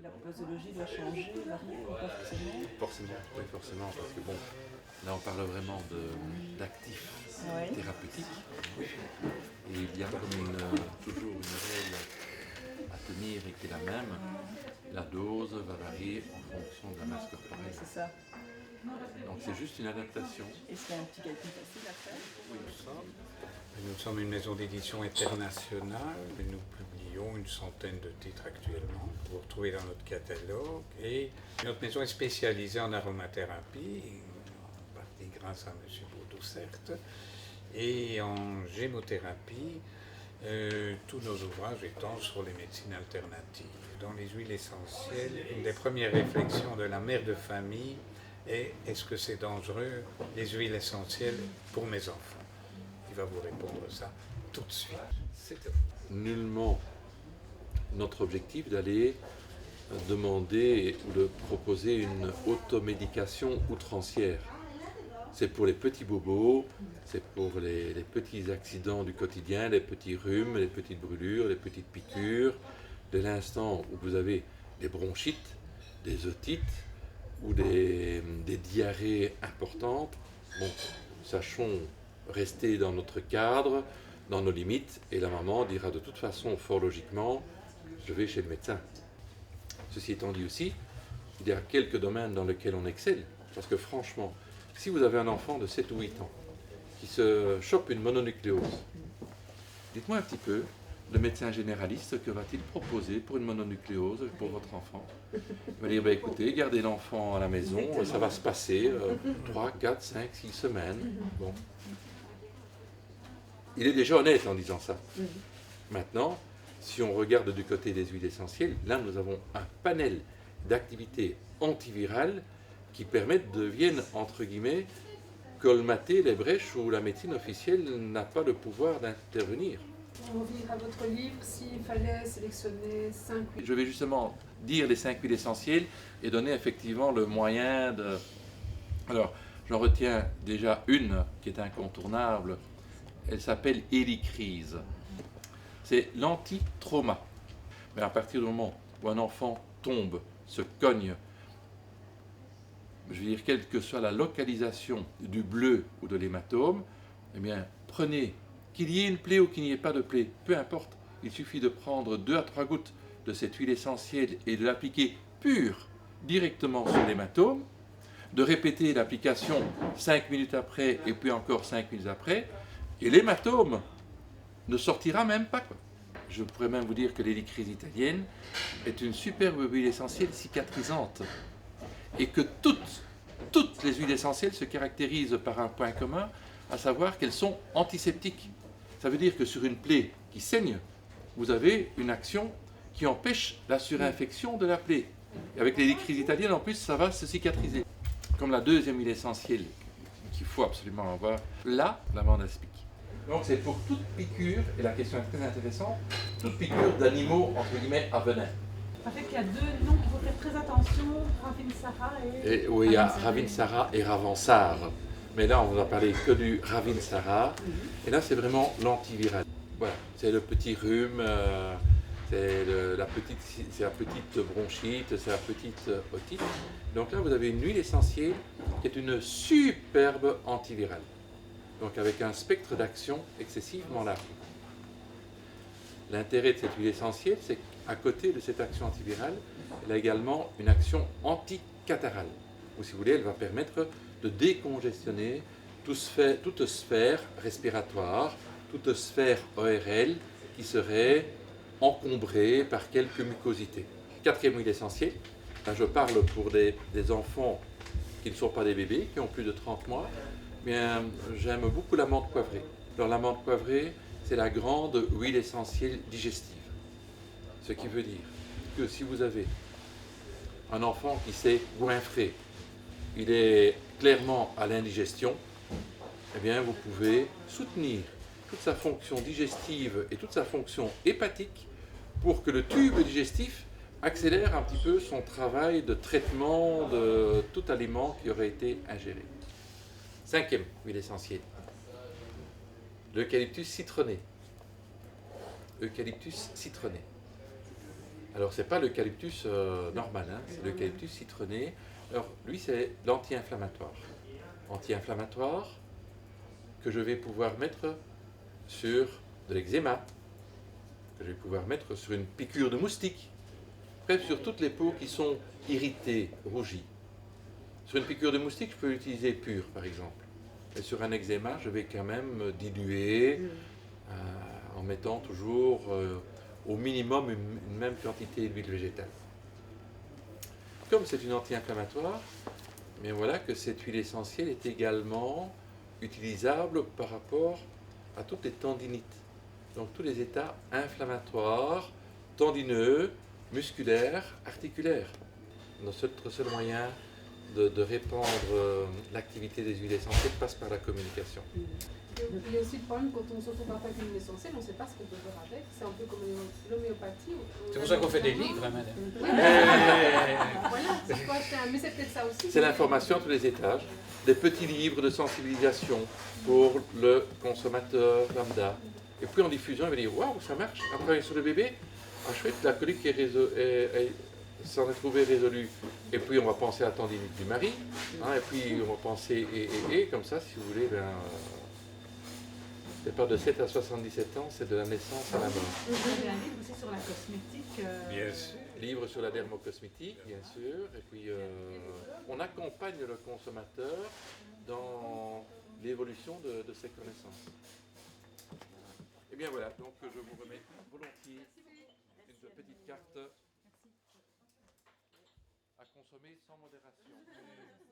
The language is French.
La posologie doit changer, varier, ou pas forcément? Forcément, oui, forcément, parce que bon, là on parle vraiment d'actifs Oui. thérapeutiques. Et il y a comme toujours une règle à tenir et qui est la même. La dose va varier en fonction de la masse corporelle. Oui, c'est ça. Donc c'est juste une adaptation. Est-ce qu'il y a un petit calcul facile à faire? Oui, Nous sommes une maison d'édition internationale et nous publions une centaine de titres actuellement. Vous retrouvez dans notre catalogue. Et notre maison est spécialisée en aromathérapie, en partie grâce à M. Baudou, certes, et en gémothérapie, tous nos ouvrages étant sur les médecines alternatives. Dans les huiles essentielles, une des premières réflexions de la mère de famille est: est-ce que c'est dangereux, les huiles essentielles, pour mes enfants? Il va vous répondre ça tout de suite. C'est nullement notre objectif d'aller demander ou de proposer une automédication outrancière. C'est pour les petits bobos, c'est pour les petits accidents du quotidien, les petits rhumes, les petites brûlures, les petites piqûres. Dès l'instant où vous avez des bronchites, des otites ou des diarrhées importantes, bon, sachons rester dans notre cadre, dans nos limites, et la maman dira de toute façon, fort logiquement, je vais chez le médecin. Ceci étant dit aussi, il y a quelques domaines dans lesquels on excelle, parce que franchement, si vous avez un enfant de 7 ou 8 ans qui se chope une mononucléose, dites-moi un petit peu, le médecin généraliste, que va-t-il proposer pour une mononucléose pour votre enfant? Il va dire, bah, écoutez, gardez l'enfant à la maison, ça va se passer 3, 4, 5, 6 semaines. Bon. Il est déjà honnête en disant ça. Maintenant, si on regarde du côté des huiles essentielles, là nous avons un panel d'activités antivirales qui permettent de viennent, entre guillemets, colmater les brèches où la médecine officielle n'a pas le pouvoir d'intervenir. Pour revenir à votre livre, s'il fallait sélectionner 5 huiles. Je vais justement dire les 5 huiles essentielles et donner effectivement le moyen de... Alors, j'en retiens déjà une qui est incontournable. Elle s'appelle Hélicryse. C'est l'anti-trauma. Mais à partir du moment où un enfant tombe, se cogne, je veux dire, quelle que soit la localisation du bleu ou de l'hématome, eh bien, prenez, qu'il y ait une plaie ou qu'il n'y ait pas de plaie, peu importe, il suffit de prendre 2 à 3 gouttes de cette huile essentielle et de l'appliquer pure directement sur l'hématome, de répéter l'application 5 minutes après et puis encore 5 minutes après, et l'hématome ne sortira même pas, quoi. Je pourrais même vous dire que l'hélicryse italienne est une superbe huile essentielle cicatrisante et que toutes les huiles essentielles se caractérisent par un point commun, à savoir qu'elles sont antiseptiques. Ça veut dire que sur une plaie qui saigne, vous avez une action qui empêche la surinfection de la plaie. Et avec l'hélicryse italienne, en plus, ça va se cicatriser. Comme la deuxième huile essentielle qu'il faut absolument avoir, la lavande aspic. Donc c'est pour toute piqûre, et la question est très intéressante, toute piqûre d'animaux, entre guillemets, à venin. Ça fait qu'il y a 2 noms qu'il faut faire très attention, Ravinsara et... Oui, il y a Ravinsara et Ravansar. Mais là, on vous a parlé que du Ravinsara. Et là, c'est vraiment l'antiviral. Voilà, c'est le petit rhume, c'est la petite bronchite, c'est la petite otite. Donc là, vous avez une huile essentielle qui est une superbe antivirale. Donc avec un spectre d'action excessivement large. L'intérêt de cette huile essentielle, c'est qu'à côté de cette action antivirale, elle a également une action anticatarale. Ou si vous voulez, elle va permettre de décongestionner toute sphère respiratoire, toute sphère ORL qui serait encombrée par quelques mucosités. Quatrième huile essentielle, là je parle pour des enfants qui ne sont pas des bébés, qui ont plus de 30 mois, bien, j'aime beaucoup la menthe poivrée. Alors la menthe poivrée, c'est la grande huile essentielle digestive. Ce qui veut dire que si vous avez un enfant qui s'est goinfré, il est clairement à l'indigestion, eh bien vous pouvez soutenir toute sa fonction digestive et toute sa fonction hépatique pour que le tube digestif accélère un petit peu son travail de traitement de tout aliment qui aurait été ingéré. Cinquième huile essentielle, l'eucalyptus citronné. Eucalyptus citronné. Alors, c'est pas l'eucalyptus normal, hein, c'est l'eucalyptus citronné. Alors, lui, c'est l'anti-inflammatoire. Anti-inflammatoire que je vais pouvoir mettre sur de l'eczéma, que je vais pouvoir mettre sur une piqûre de moustique, bref, sur toutes les peaux qui sont irritées, rougies. Sur une piqûre de moustique, je peux l'utiliser pure, par exemple. Et sur un eczéma, je vais quand même diluer en mettant toujours au minimum une même quantité d'huile végétale. Comme c'est une anti-inflammatoire, mais voilà que cette huile essentielle est également utilisable par rapport à toutes les tendinites. Donc tous les états inflammatoires, tendineux, musculaires, articulaires. Notre seul moyen de répandre l'activité des huiles essentielles passe par la communication. Il y a aussi le problème quand on s'auto-parle avec une huile essentielle, on ne sait pas ce qu'on peut faire avec. C'est un peu comme l'homéopathie. C'est pour ça qu'on fait des livres, hein, madame. Voilà, c'est quoi, mais c'est peut-être ça aussi. C'est l'information à tous les étages, des petits livres de sensibilisation pour le consommateur lambda. Et puis en diffusion, il va dire waouh, ça marche. Après sur le bébé, ah chouette, la colique s'en est trouvée résolue. Et puis on va penser à la tendinite du mari. Hein, et puis on va penser et comme ça, si vous voulez, c'est pas de 7 à 77 ans, c'est de la naissance à la mort. Vous avez un livre aussi sur la cosmétique. Bien sûr. Livre sur la dermocosmétique, bien sûr. Et puis on accompagne le consommateur dans l'évolution de ses connaissances. Et bien voilà, donc je vous remets volontiers une petite carte à consommer sans modération.